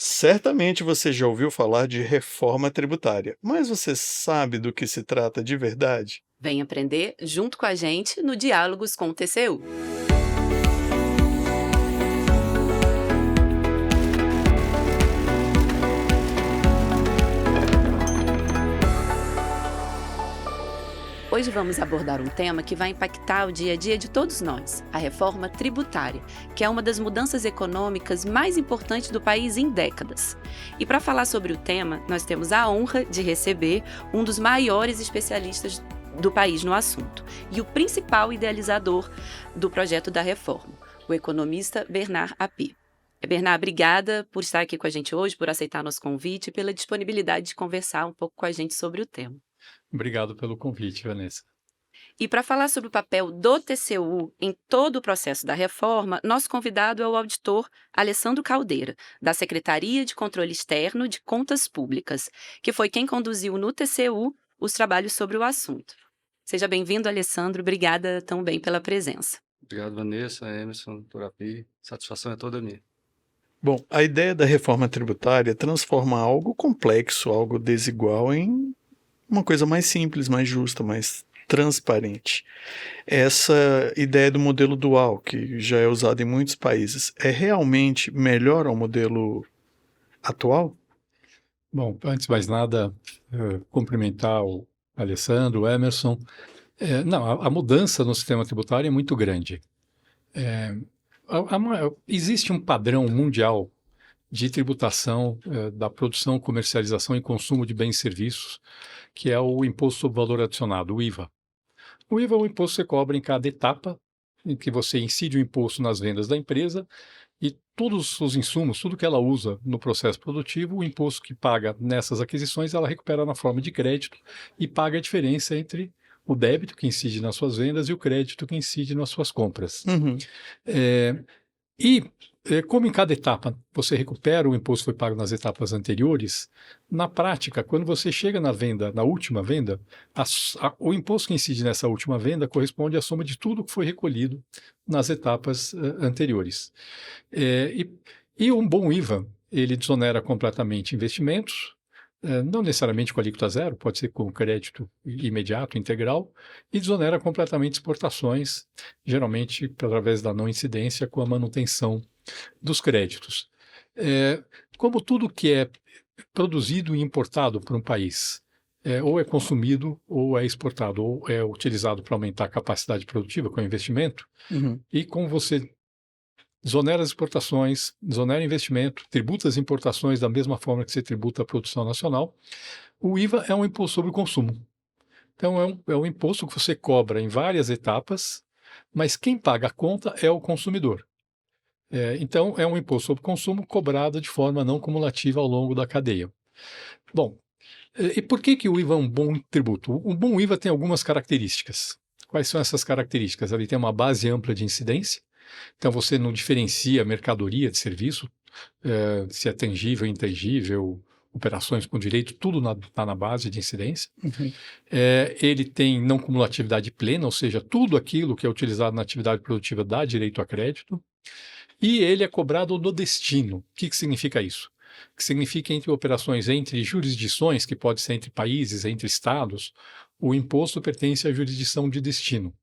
Certamente você já ouviu falar de reforma tributária, mas você sabe do que se trata de verdade? Vem aprender junto com a gente no Diálogos com o TCU. Hoje vamos abordar um tema que vai impactar o dia a dia de todos nós, a reforma tributária, que é uma das mudanças econômicas mais importantes do país em décadas. E para falar sobre o tema, nós temos a honra de receber um dos maiores especialistas do país no assunto e o principal idealizador do projeto da reforma, o economista Bernard Api. Bernard, obrigada por estar aqui com a gente hoje, por aceitar nosso convite e pela disponibilidade de conversar um pouco com a gente sobre o tema. Obrigado pelo convite, Vanessa. E para falar sobre o papel do TCU em todo o processo da reforma, nosso convidado é o auditor Alessandro Caldeira, da Secretaria de Controle Externo de Contas Públicas, que foi quem conduziu no TCU os trabalhos sobre o assunto. Seja bem-vindo, Alessandro. Obrigada também pela presença. Obrigado, Vanessa, Emerson, Torapi. Satisfação é toda minha. Bom, a ideia da reforma tributária transforma algo complexo, algo desigual, em uma coisa mais simples, mais justa, mais transparente. Essa ideia do modelo dual, que já é usado em muitos países, é realmente melhor ao modelo atual? Bom, antes de mais nada, cumprimentar o Alessandro, o Emerson. Não, a mudança no sistema tributário é muito grande. Existe um padrão mundial de tributação da produção, comercialização e consumo de bens e serviços, que é o Imposto sobre Valor Adicionado, o IVA. O IVA é um imposto que você cobra em cada etapa, em que você incide o imposto nas vendas da empresa e todos os insumos, tudo que ela usa no processo produtivo, o imposto que paga nessas aquisições, ela recupera na forma de crédito e paga a diferença entre o débito que incide nas suas vendas e o crédito que incide nas suas compras. Uhum. Como em cada etapa você recupera o imposto que foi pago nas etapas anteriores, na prática, quando você chega na venda, na última venda, o imposto que incide nessa última venda corresponde à soma de tudo que foi recolhido nas etapas anteriores. E um bom IVA, ele desonera completamente investimentos, não necessariamente com alíquota zero, pode ser com crédito imediato, integral, e desonera completamente exportações, geralmente através da não incidência com a manutenção dos créditos. Como tudo que é produzido e importado por um país, ou é consumido, ou é exportado, ou é utilizado para aumentar a capacidade produtiva com investimento, e como você desonera as exportações, desonera investimento, tributa as importações da mesma forma que você tributa a produção nacional, o IVA é um imposto sobre o consumo. Então, é um imposto que você cobra em várias etapas, mas quem paga a conta é o consumidor. Então, é um imposto sobre consumo cobrado de forma não cumulativa ao longo da cadeia. Bom, e por que o IVA é um bom tributo? Um bom IVA tem algumas características. Quais são essas características? Ele tem uma base ampla de incidência, então você não diferencia mercadoria de serviço, se é tangível, intangível, operações com direito, tudo está na base de incidência. Ele tem não cumulatividade plena, ou seja, tudo aquilo que é utilizado na atividade produtiva dá direito a crédito. E ele é cobrado no destino. O que significa isso? Que significa entre operações entre jurisdições, que pode ser entre países, entre estados, o imposto pertence à jurisdição de destino.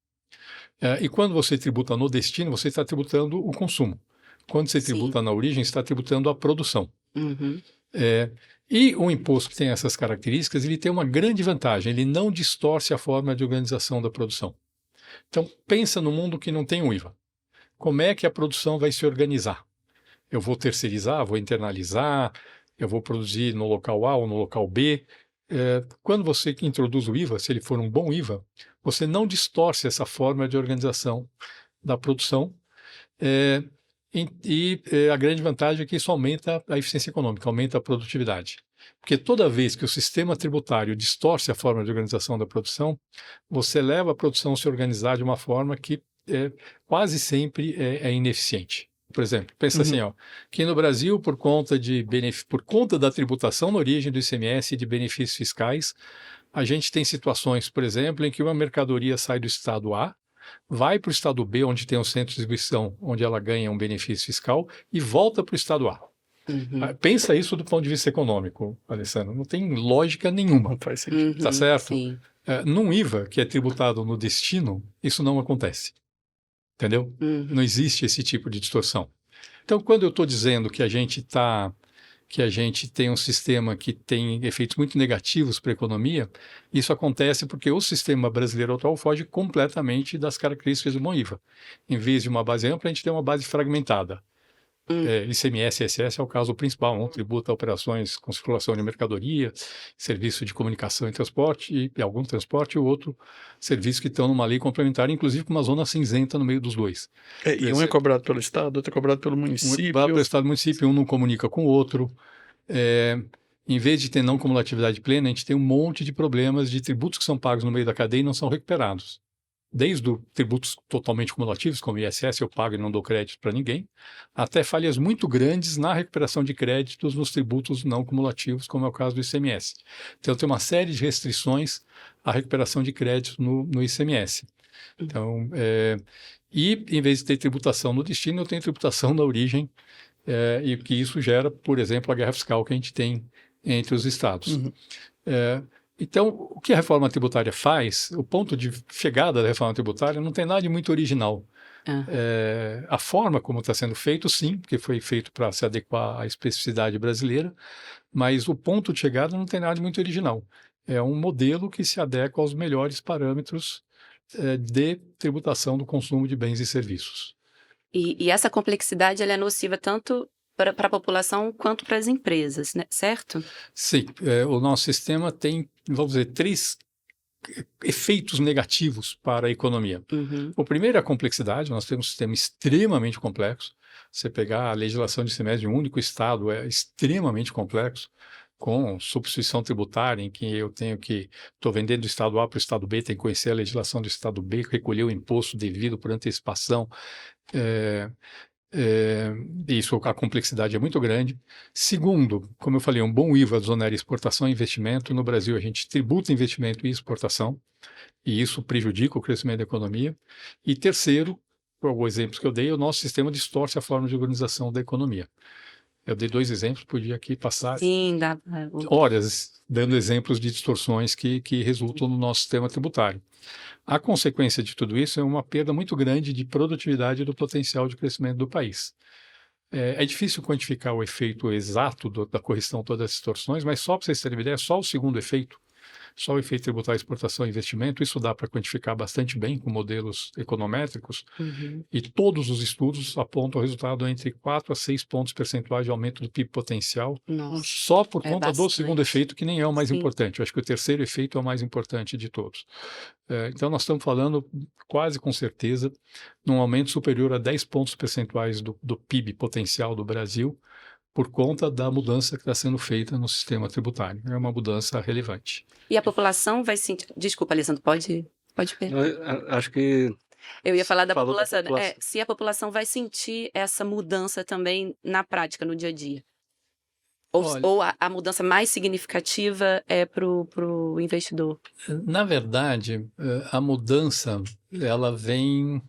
E quando você tributa no destino, você está tributando o consumo. Quando você tributa na origem, você está tributando a produção. E um imposto que tem essas características, ele tem uma grande vantagem, ele não distorce a forma de organização da produção. Então, pensa no mundo que não tem um IVA. Como é que a produção vai se organizar? Eu vou terceirizar, vou internalizar, eu vou produzir no local A ou no local B. Quando você introduz o IVA, se ele for um bom IVA, você não distorce essa forma de organização da produção. A grande vantagem é que isso aumenta a eficiência econômica, aumenta a produtividade. Porque toda vez que o sistema tributário distorce a forma de organização da produção, você leva a produção a se organizar de uma forma que quase sempre é ineficiente. Por exemplo, pensa assim, que no Brasil, por conta da tributação na origem do ICMS e de benefícios fiscais, a gente tem situações, por exemplo, em que uma mercadoria sai do estado A, vai para o estado B, onde tem um centro de distribuição, onde ela ganha um benefício fiscal, e volta para o estado A. Pensa isso do ponto de vista econômico, Alessandro. Não tem lógica nenhuma. Não faz sentido. Tá certo? Sim. Num IVA que é tributado no destino, isso não acontece. Entendeu? Não existe esse tipo de distorção. Então, quando eu estou dizendo que a gente tem um sistema que tem efeitos muito negativos para a economia, isso acontece porque o sistema brasileiro atual foge completamente das características do bom IVA. Em vez de uma base ampla, a gente tem uma base fragmentada. ICMS e ISS é o caso principal. Um tributa operações com circulação de mercadoria, serviço de comunicação e transporte, e algum transporte, e o outro serviços que estão numa lei complementar, inclusive com uma zona cinzenta no meio dos dois. E um é cobrado pelo Estado, outro é cobrado pelo Um município. é cobrado pelo Estado e município, um não comunica com o outro. Em vez de ter não cumulatividade plena, a gente tem um monte de problemas de tributos que são pagos no meio da cadeia e não são recuperados. Desde tributos totalmente cumulativos, como ISS, eu pago e não dou crédito para ninguém, até falhas muito grandes na recuperação de créditos nos tributos não cumulativos, como é o caso do ICMS. Então, tem uma série de restrições à recuperação de créditos no ICMS. Então, e em vez de ter tributação no destino, eu tenho tributação na origem, e que isso gera, por exemplo, a guerra fiscal que a gente tem entre os estados. Então, o que a reforma tributária faz, o ponto de chegada da reforma tributária não tem nada de muito original. A forma como está sendo feito, sim, porque foi feito para se adequar à especificidade brasileira, mas o ponto de chegada não tem nada de muito original. É um modelo que se adequa aos melhores parâmetros de tributação do consumo de bens e serviços. E essa complexidade ela é nociva tanto para a população quanto para as empresas, né? Certo? Sim, o nosso sistema tem, vamos dizer, 3 efeitos negativos para a economia. O primeiro é a complexidade. Nós temos um sistema extremamente complexo. Você pegar a legislação de ICMS de um único estado é extremamente complexo, com substituição tributária, em que eu estou vendendo do estado A para o estado B, tenho que conhecer a legislação do estado B, recolher o imposto devido por antecipação. Isso, a complexidade é muito grande. Segundo, como eu falei, um bom IVA desonera exportação e investimento. No Brasil, a gente tributa investimento e exportação, e isso prejudica o crescimento da economia. E terceiro, por alguns exemplos que eu dei, o nosso sistema distorce a forma de organização da economia. Eu dei 2 exemplos, podia aqui passar horas dando exemplos de distorções que resultam no nosso sistema tributário. A consequência de tudo isso é uma perda muito grande de produtividade do potencial de crescimento do país. É difícil quantificar o efeito exato da correção de todas as distorções, mas só para vocês terem uma ideia, só o segundo efeito, só o efeito tributário, exportação e investimento, isso dá para quantificar bastante bem com modelos econométricos, e todos os estudos apontam o resultado entre 4 a 6 pontos percentuais de aumento do PIB potencial, só por conta do segundo efeito, que nem é o mais importante. Eu acho que o terceiro efeito é o mais importante de todos. Então, nós estamos falando, quase com certeza, num aumento superior a 10 pontos percentuais do PIB potencial do Brasil, por conta da mudança que está sendo feita no sistema tributário. É uma mudança relevante. E a população vai sentir... Desculpa, Alessandro, pode Acho que... Eu ia falar da população. Se a população vai sentir essa mudança também na prática, no dia a dia. Ou a mudança mais significativa é para o investidor? Na verdade, a mudança, ela vem...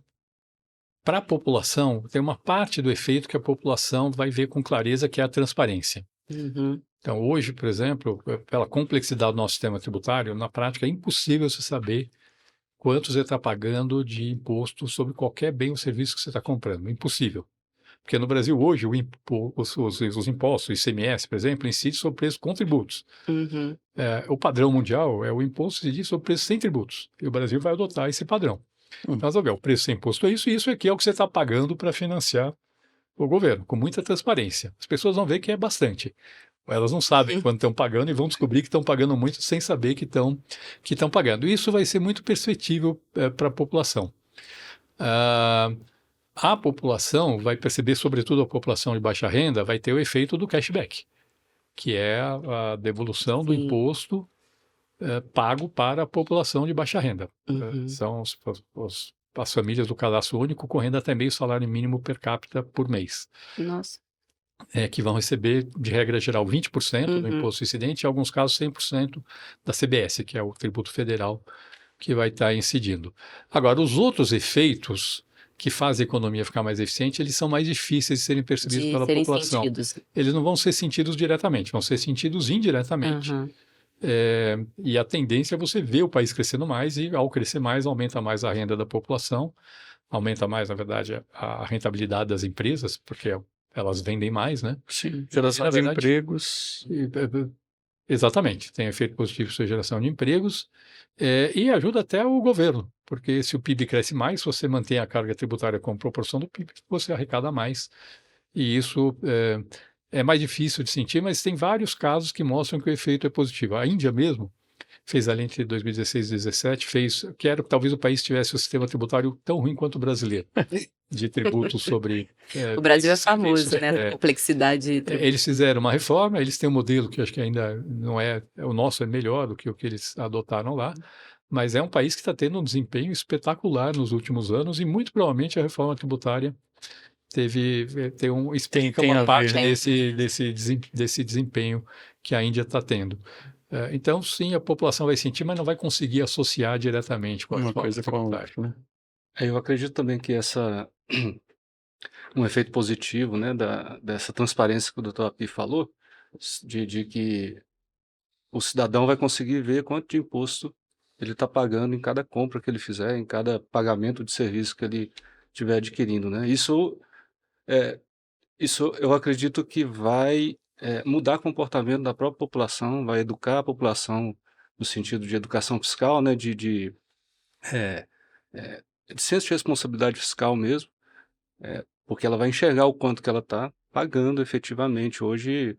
Para a população, tem uma parte do efeito que a população vai ver com clareza, que é a transparência. Então, hoje, por exemplo, pela complexidade do nosso sistema tributário, na prática é impossível você saber quanto você está pagando de imposto sobre qualquer bem ou serviço que você está comprando. Impossível. Porque no Brasil, hoje, os impostos, o ICMS, por exemplo, incidem sobre preço com tributos. O padrão mundial é o imposto incidir sobre preço sem tributos. E o Brasil vai adotar esse padrão. Então, o preço sem imposto é isso, e isso aqui é o que você está pagando para financiar o governo, com muita transparência. As pessoas vão ver que é bastante. Elas não sabem quanto estão pagando e vão descobrir que estão pagando muito sem saber que estão pagando. E isso vai ser muito perceptível para a população. A população vai perceber, sobretudo a população de baixa renda, vai ter o efeito do cashback, que é a devolução do imposto pago para a população de baixa renda. São as famílias do cadastro único correndo até meio salário mínimo per capita por mês. Nossa. Que vão receber, de regra geral, 20% do imposto incidente, e em alguns casos 100% da CBS, que é o tributo federal que vai estar incidindo. Agora, os outros efeitos, que fazem a economia ficar mais eficiente, eles são mais difíceis de serem percebidos De pela serem população. sentidos. Eles não vão ser sentidos diretamente, vão ser sentidos indiretamente. Aham. E a tendência é você ver o país crescendo mais e, ao crescer mais, aumenta mais a renda da população, aumenta mais, na verdade, a rentabilidade das empresas, porque elas vendem mais, né? Sim, geração Na de verdade, empregos. Exatamente, tem efeito positivo sobre a geração de empregos e ajuda até o governo, porque se o PIB cresce mais, você mantém a carga tributária como proporção do PIB, você arrecada mais. E isso é mais difícil de sentir, mas tem vários casos que mostram que o efeito é positivo. A Índia mesmo fez a lei entre 2016 e 2017, quero que talvez o país tivesse o sistema tributário tão ruim quanto o brasileiro, de tributos sobre... O Brasil é serviços. famoso, né? Na complexidade. Eles fizeram uma reforma, eles têm um modelo que acho que ainda não é... O nosso é melhor do que o que eles adotaram lá, mas é um país que está tendo um desempenho espetacular nos últimos anos e muito provavelmente a reforma tributária explica Tem uma a parte ver. desse desempenho que a Índia está tendo. Então, sim, a população vai sentir, mas não vai conseguir associar diretamente com a Uma reforma coisa com a tributária. outra, né? Eu acredito também que um efeito positivo, né, dessa transparência que o Dr. Api falou, de que o cidadão vai conseguir ver quanto de imposto ele está pagando em cada compra que ele fizer, em cada pagamento de serviço que ele estiver adquirindo, né? Isso eu acredito que vai mudar o comportamento da própria população, vai educar a população no sentido de educação fiscal, né, eh, de senso de responsabilidade fiscal mesmo, porque ela vai enxergar o quanto que ela está pagando efetivamente. Hoje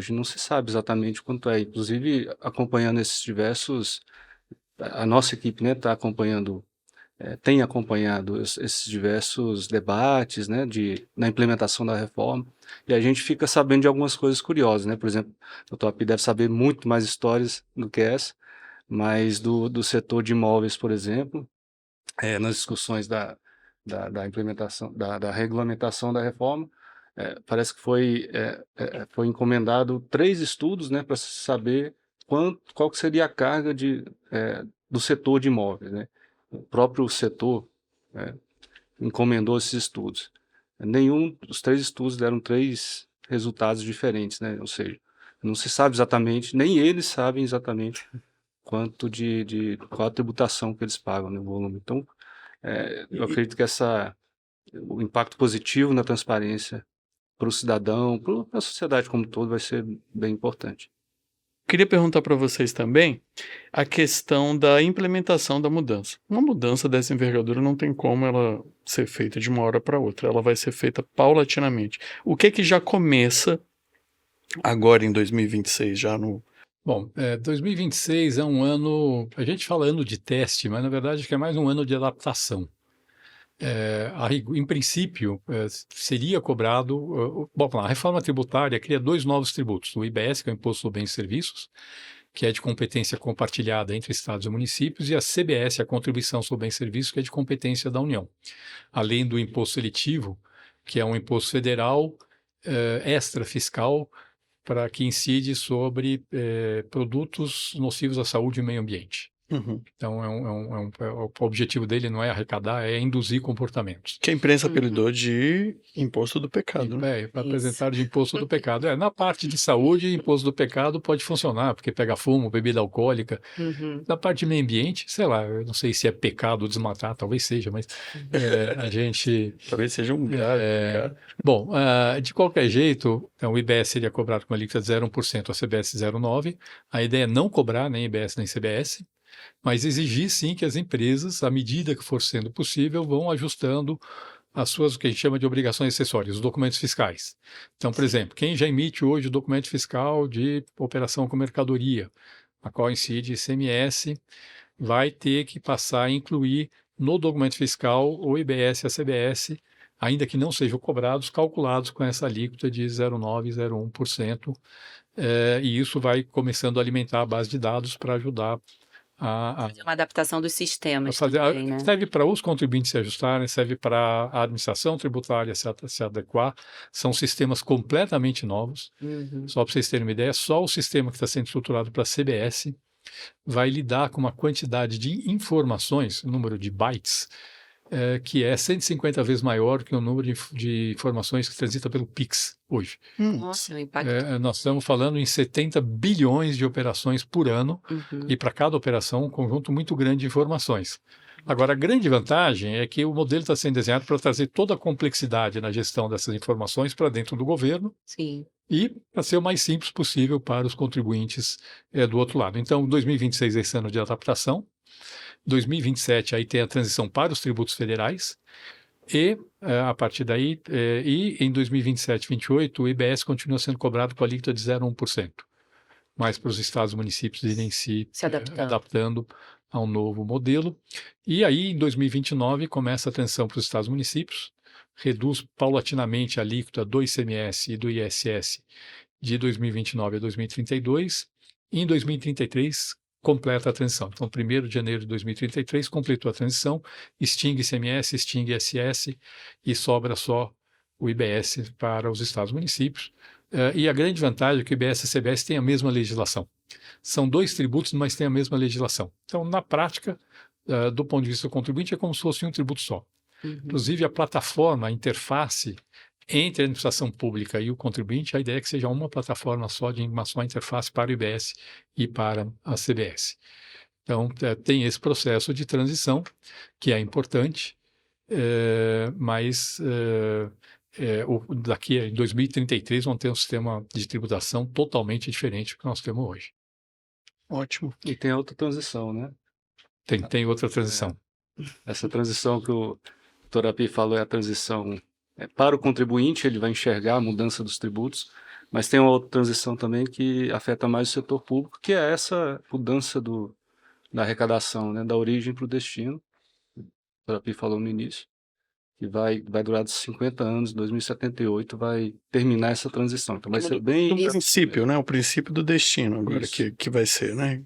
não se sabe exatamente quanto é, inclusive acompanhando esses diversos, a nossa equipe, né, tem acompanhado esses diversos debates, né, na implementação da reforma, e a gente fica sabendo de algumas coisas curiosas, né? Por exemplo, o Top deve saber muito mais histórias do que essa, mas do setor de imóveis, por exemplo, nas discussões da implementação, da regulamentação da reforma, parece que foi encomendado 3 estudos, né, para saber qual que seria a carga do setor de imóveis, né? O próprio setor encomendou esses estudos. Os 3 estudos deram 3 resultados diferentes, né? Ou seja, não se sabe exatamente, nem eles sabem exatamente qual a tributação que eles pagam, né, o volume. Então, eu acredito que o impacto positivo na transparência para o cidadão, para a sociedade como um todo, vai ser bem importante. Queria perguntar para vocês também a questão da implementação da mudança. Uma mudança dessa envergadura não tem como ela ser feita de uma hora para outra, ela vai ser feita paulatinamente. O que já começa agora em 2026, já no... Bom, 2026 é um ano, a gente fala ano de teste, mas na verdade acho que é mais um ano de adaptação. Em princípio, seria cobrado... Bom, a reforma tributária cria 2 novos tributos, o IBS, que é o Imposto sobre Bens e Serviços, que é de competência compartilhada entre estados e municípios, e a CBS, a Contribuição sobre Bens e Serviços, que é de competência da União. Além do imposto seletivo, que é um imposto federal extra fiscal para que incide sobre produtos nocivos à saúde e meio ambiente. Uhum. Então, o objetivo dele não é arrecadar, é induzir comportamentos. Que a imprensa apelidou de imposto do pecado, né? Para apresentar de imposto do pecado. Na parte de saúde, imposto do pecado pode funcionar, porque pega fumo, bebida alcoólica. Uhum. Na parte de meio ambiente, sei lá, eu não sei se é pecado desmatar, talvez seja, mas a gente... Talvez seja um grave pecado. Bom, de qualquer jeito, então, o IBS seria cobrado com a alíquota de 0,1%, a CBS 0,9%. A ideia é não cobrar nem IBS nem CBS, mas exigir sim que as empresas, à medida que for sendo possível, vão ajustando as suas, o que a gente chama de obrigações acessórias, os documentos fiscais. Então, por exemplo, quem já emite hoje o documento fiscal de operação com mercadoria, a qual incide ICMS, vai ter que passar a incluir no documento fiscal o IBS e a CBS, ainda que não sejam cobrados, calculados com essa alíquota de 0,9%, 0,1%, e isso vai começando a alimentar a base de dados para ajudar Fazer uma adaptação dos sistemas também, né? Serve para os contribuintes se ajustarem, serve para a administração tributária se adequar. São sistemas completamente novos. Uhum. Só para vocês terem uma ideia, só o sistema que está sendo estruturado para a CBS vai lidar com uma quantidade de informações, número de bytes, que é 150 vezes maior que o número de informações que transita pelo Pix hoje. Nossa, o impacto. Nós estamos falando em 70 bilhões de operações por ano, e para cada operação um conjunto muito grande de informações. Agora, a grande vantagem é que o modelo está sendo desenhado para trazer toda a complexidade na gestão dessas informações para dentro do governo, Sim. e para ser o mais simples possível para os contribuintes do outro lado. Então, 2026 é esse ano de adaptação. 2027 aí tem a transição para os tributos federais, e a partir daí, e em 2027 e 2028 o IBS continua sendo cobrado com a alíquota de 0,1%, mas para os estados e municípios irem se adaptando ao novo modelo. E aí em 2029 começa a transição para os estados e municípios, reduz paulatinamente a alíquota do ICMS e do ISS de 2029 a 2032, e em 2033 completa a transição. Então, 1º de janeiro de 2033, completou a transição, extingue ICMS, extingue ISS e sobra só o IBS para os estados e municípios. E a grande vantagem é que o IBS e a CBS têm a mesma legislação. São 2 tributos, mas têm a mesma legislação. Então, na prática, do ponto de vista do contribuinte, é como se fosse um tributo só. Inclusive, a plataforma, a interface entre a administração pública e o contribuinte, a ideia é que seja uma plataforma só, de uma só interface para o IBS e para a CBS. Então, tem esse processo de transição, que é importante, mas daqui em 2033 vamos ter um sistema de tributação totalmente diferente do que nós temos hoje. Ótimo. E tem outra transição, né? Tem outra transição. Essa transição que o Dr. Api falou é a transição para o contribuinte, ele vai enxergar a mudança dos tributos, mas tem uma outra transição também que afeta mais o setor público, que é essa mudança da arrecadação, né, da origem para o destino. O Dr. Api falou no início, que vai durar 50 anos, 2078 vai terminar essa transição. Então vai ser bem... O princípio, né? O princípio do destino agora que vai ser, né?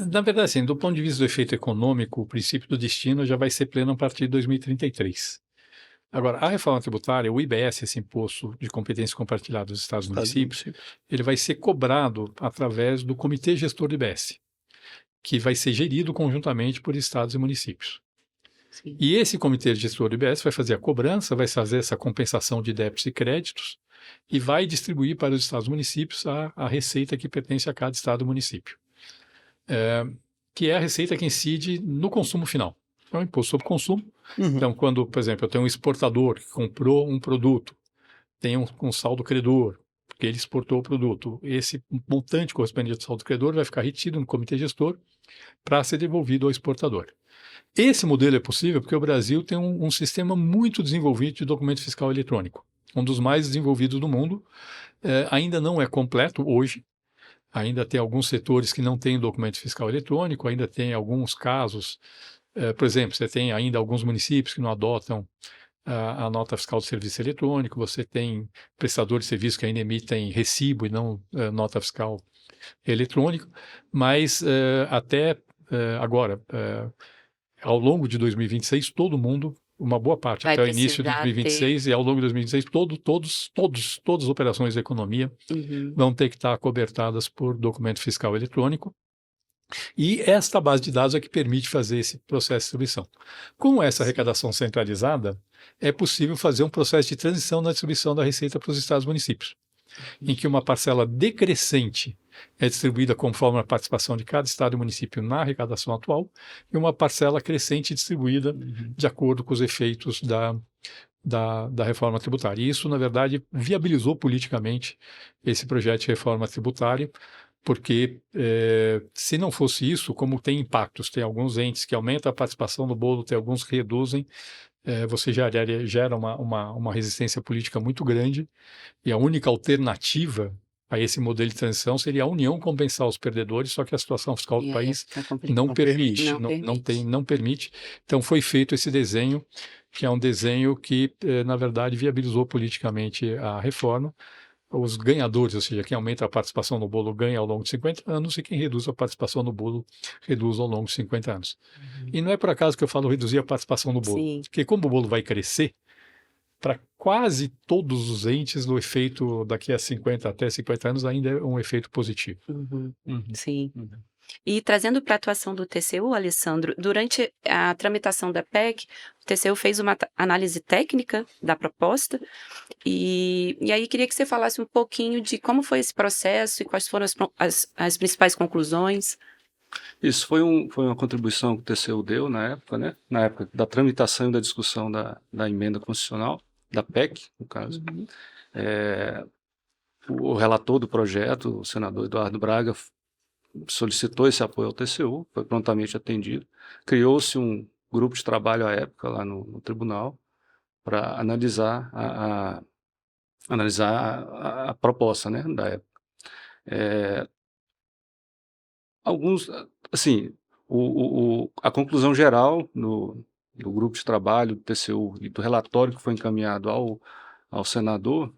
Na verdade, assim, do ponto de vista do efeito econômico, o princípio do destino já vai ser pleno a partir de 2033. Agora, a reforma tributária, o IBS, esse imposto de competência compartilhada dos estados e municípios, ele vai ser cobrado através do Comitê Gestor do IBS, que vai ser gerido conjuntamente por estados e municípios. Sim. E esse Comitê Gestor do IBS vai fazer a cobrança, vai fazer essa compensação de débitos e créditos e vai distribuir para os estados e municípios a receita que pertence a cada estado e município, que é a receita que incide no consumo final. É um imposto sobre consumo. Então, quando, por exemplo, eu tenho um exportador que comprou um produto, tem um saldo credor, porque ele exportou o produto, esse montante correspondente ao saldo credor vai ficar retido no comitê gestor para ser devolvido ao exportador. Esse modelo é possível porque o Brasil tem um sistema muito desenvolvido de documento fiscal eletrônico, um dos mais desenvolvidos do mundo. Ainda não é completo hoje, ainda tem alguns setores que não têm documento fiscal eletrônico, ainda tem alguns casos. Por exemplo, você tem ainda alguns municípios que não adotam a nota fiscal do serviço eletrônico, você tem prestadores de serviço que ainda emitem recibo e não nota fiscal eletrônica, mas até agora, ao longo de 2026, todo mundo, uma boa parte, até o início de 2026 e ao longo de 2026, todas as operações de economia vão ter que estar cobertadas por documento fiscal eletrônico. E esta base de dados é que permite fazer esse processo de distribuição. Com essa arrecadação centralizada, é possível fazer um processo de transição na distribuição da receita para os estados e municípios, em que uma parcela decrescente é distribuída conforme a participação de cada estado e município na arrecadação atual e uma parcela crescente distribuída de acordo com os efeitos da reforma tributária. E isso, na verdade, viabilizou politicamente esse projeto de reforma tributária, porque se não fosse isso, como tem impactos, tem alguns entes que aumentam a participação no bolo, tem alguns que reduzem, você gera uma resistência política muito grande, e a única alternativa a esse modelo de transição seria a União compensar os perdedores, só que a situação fiscal do país não permite. Então foi feito esse desenho, que é um desenho que, na verdade, viabilizou politicamente a reforma. Os ganhadores, ou seja, quem aumenta a participação no bolo ganha ao longo de 50 anos e quem reduz a participação no bolo reduz ao longo de 50 anos. E não é por acaso que eu falo reduzir a participação no bolo, porque como o bolo vai crescer, para quase todos os entes, o efeito daqui a 50 até 50 anos ainda é um efeito positivo. Sim. E trazendo para a atuação do TCU, Alessandro, durante a tramitação da PEC, o TCU fez uma análise técnica da proposta, e aí queria que você falasse um pouquinho de como foi esse processo e quais foram as principais conclusões. Isso foi uma contribuição que o TCU deu na época, né? Na época da tramitação e da discussão da emenda constitucional, da PEC, no caso. Uhum. O relator do projeto, o senador Eduardo Braga, solicitou esse apoio ao TCU, foi prontamente atendido. Criou-se um grupo de trabalho à época lá no tribunal para analisar a proposta, né, da época. Assim, a conclusão geral do grupo de trabalho do TCU e do relatório que foi encaminhado ao senador,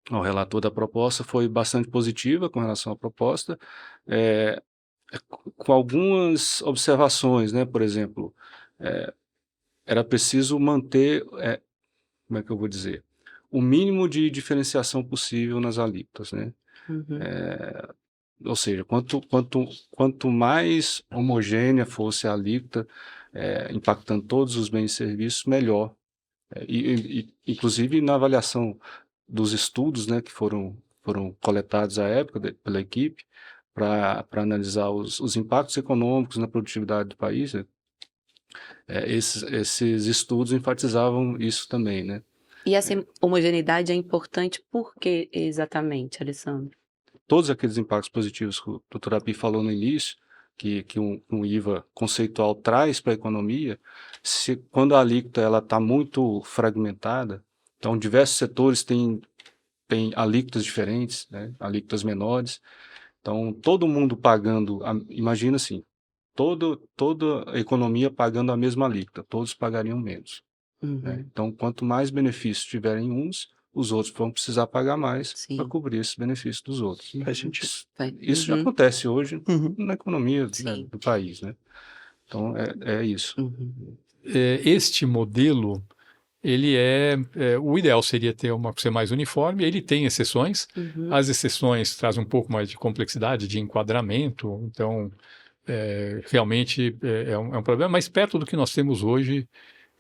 ao relator da proposta, foi bastante positiva com relação à proposta, com algumas observações, né? Por exemplo, era preciso manter, como é que eu vou dizer, o mínimo de diferenciação possível nas alíquotas, né? Uhum. Ou seja, quanto mais homogênea fosse a alíquota, impactando todos os bens e serviços, melhor. Inclusive na avaliação dos estudos, né, que foram coletados à época pela equipe, para analisar os impactos econômicos na produtividade do país, né? Esses estudos enfatizavam isso também, né? E essa homogeneidade é importante por que exatamente, Alessandro? Todos aqueles impactos positivos que o Dr. Api falou no início, que um IVA conceitual traz para a economia, quando a alíquota está muito fragmentada, então diversos setores têm alíquotas diferentes, né, alíquotas menores, então todo mundo pagando, imagina assim, toda a economia pagando a mesma alíquota, todos pagariam menos. Né? Então, quanto mais benefícios tiverem uns, os outros vão precisar pagar mais para cobrir esses benefícios dos outros. Faz sentido. Isso já acontece hoje na economia, né, do país, né? Então, é isso. Este modelo, ele o ideal seria ser mais uniforme, ele tem exceções, as exceções trazem um pouco mais de complexidade, de enquadramento, então realmente é um problema, mas perto do que nós temos hoje,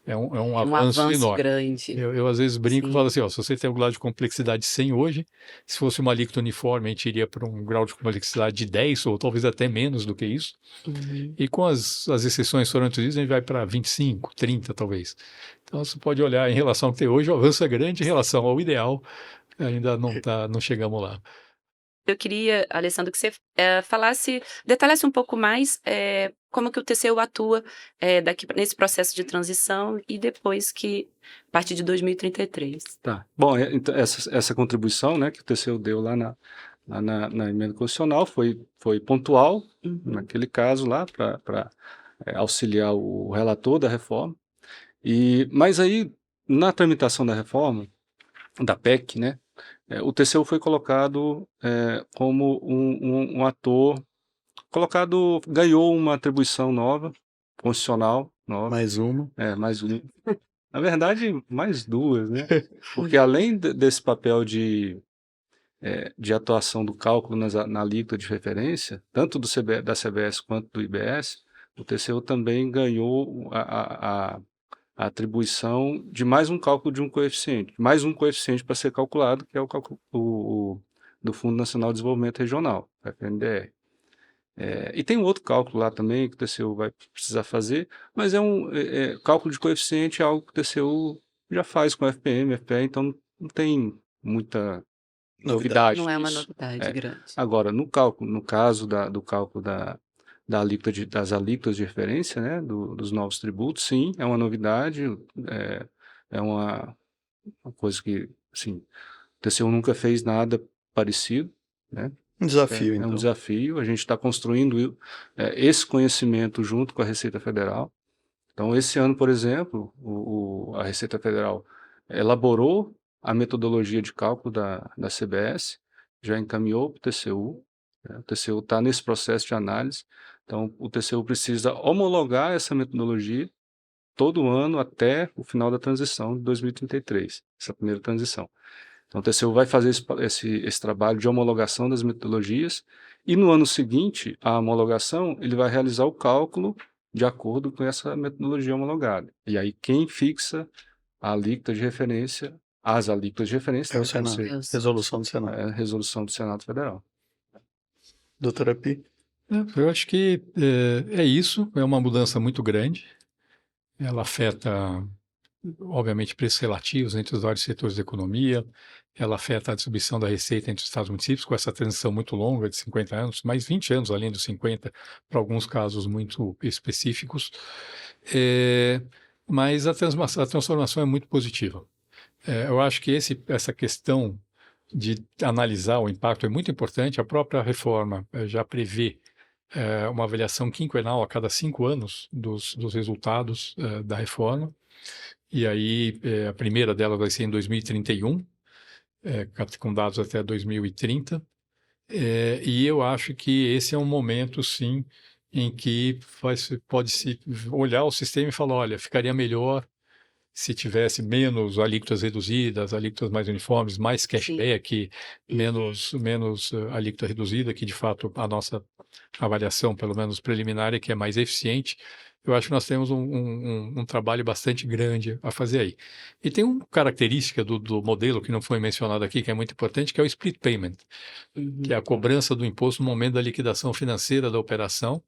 é um avanço enorme. Grande. Eu às vezes brinco e falo assim, se você tem um grau de complexidade 100 hoje, se fosse uma alíquota uniforme, a gente iria para um grau de complexidade de 10 ou talvez até menos do que isso. E com as exceções foram introduzidas, a gente vai para 25, 30 talvez. Então você pode olhar em relação ao que tem hoje, o avanço é grande, em relação ao ideal, ainda não chegamos lá. Eu queria, Alessandro, que você detalhasse um pouco mais como que o TCU atua nesse processo de transição e depois a partir de 2033. Tá. Bom, então, essa contribuição, né, que o TCU deu lá na emenda constitucional foi pontual, naquele caso lá, para auxiliar o relator da reforma. Mas aí, na tramitação da reforma, da PEC, né, o TCU foi colocado como um ator, ganhou uma atribuição nova, constitucional nova. Mais uma. Mais uma. Na verdade, mais duas, né? Porque além desse papel de atuação do cálculo na alíquota de referência, tanto da CBS quanto do IBS, o TCU também ganhou a atribuição de mais um cálculo de um coeficiente para ser calculado, que é o cálculo do Fundo Nacional de Desenvolvimento Regional, FNDR. E tem um outro cálculo lá também que o TCU vai precisar fazer, mas cálculo de coeficiente é algo que o TCU já faz com o FPM, FPE, então não tem muita novidade. Não é uma novidade grande. Agora, no caso do cálculo das alíquotas de referência, né, dos novos tributos, sim, é uma novidade, é uma coisa que, assim, o TCU nunca fez nada parecido, né? Um desafio, então. É um desafio, a gente está construindo esse conhecimento junto com a Receita Federal. Então, esse ano, por exemplo, a Receita Federal elaborou a metodologia de cálculo da CBS, já encaminhou para o TCU, né? O TCU está nesse processo de análise, então o TCU precisa homologar essa metodologia todo ano até o final da transição de 2033, essa primeira transição. Então, o TCU vai fazer esse trabalho de homologação das metodologias e no ano seguinte, a homologação, ele vai realizar o cálculo de acordo com essa metodologia homologada. E aí, quem fixa a alíquota de referência, as alíquotas de referência, É o né, que vão Senado. ser Resolução do Senado. a resolução do Senado Federal. Doutora Pi? Eu acho que é isso, é uma mudança muito grande. Ela afeta, obviamente, preços relativos entre os vários setores da economia, ela afeta a distribuição da receita entre os estados e municípios, com essa transição muito longa de 50 anos, mais 20 anos além dos 50, para alguns casos muito específicos. Mas a transformação é muito positiva. Eu acho que essa questão de analisar o impacto é muito importante. A própria reforma já prevê uma avaliação quinquenal a cada 5 anos dos resultados da reforma. E aí, a primeira delas vai ser em 2031, com dados até 2030. E eu acho que esse é um momento, sim, em que pode-se olhar o sistema e falar, olha, ficaria melhor se tivesse menos alíquotas reduzidas, alíquotas mais uniformes, mais cashback, menos alíquota reduzida, que de fato a nossa avaliação, pelo menos preliminar, é que é mais eficiente. Eu acho que nós temos um trabalho bastante grande a fazer aí. E tem uma característica do modelo que não foi mencionado aqui, que é muito importante, que é o split payment, que é a cobrança do imposto no momento da liquidação financeira da operação,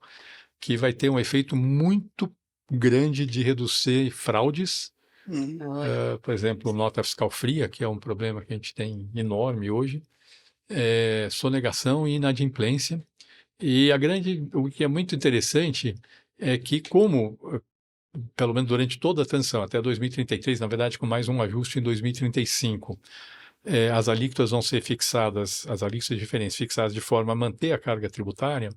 que vai ter um efeito muito grande de reduzir fraudes. Por exemplo, nota fiscal fria, que é um problema que a gente tem enorme hoje, sonegação e inadimplência. E o que é muito interessante é que, como, pelo menos durante toda a transição, até 2033, na verdade, com mais um ajuste em 2035, as alíquotas vão ser fixadas, as alíquotas diferentes fixadas de forma a manter a carga tributária.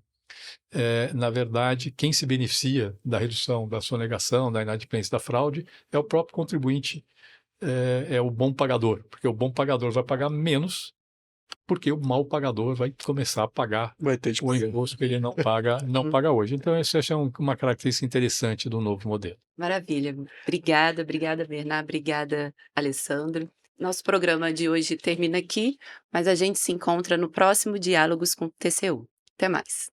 Na verdade, quem se beneficia da redução da sonegação, da inadimplência, da fraude, é o próprio contribuinte, é o bom pagador, porque o bom pagador vai pagar menos, porque o mau pagador vai começar a pagar o imposto que ele não paga hoje. Então, essa é uma característica interessante do novo modelo. Maravilha. Obrigada, Bernardo, obrigada, Alessandro. Nosso programa de hoje termina aqui, mas a gente se encontra no próximo Diálogos com o TCU. Até mais.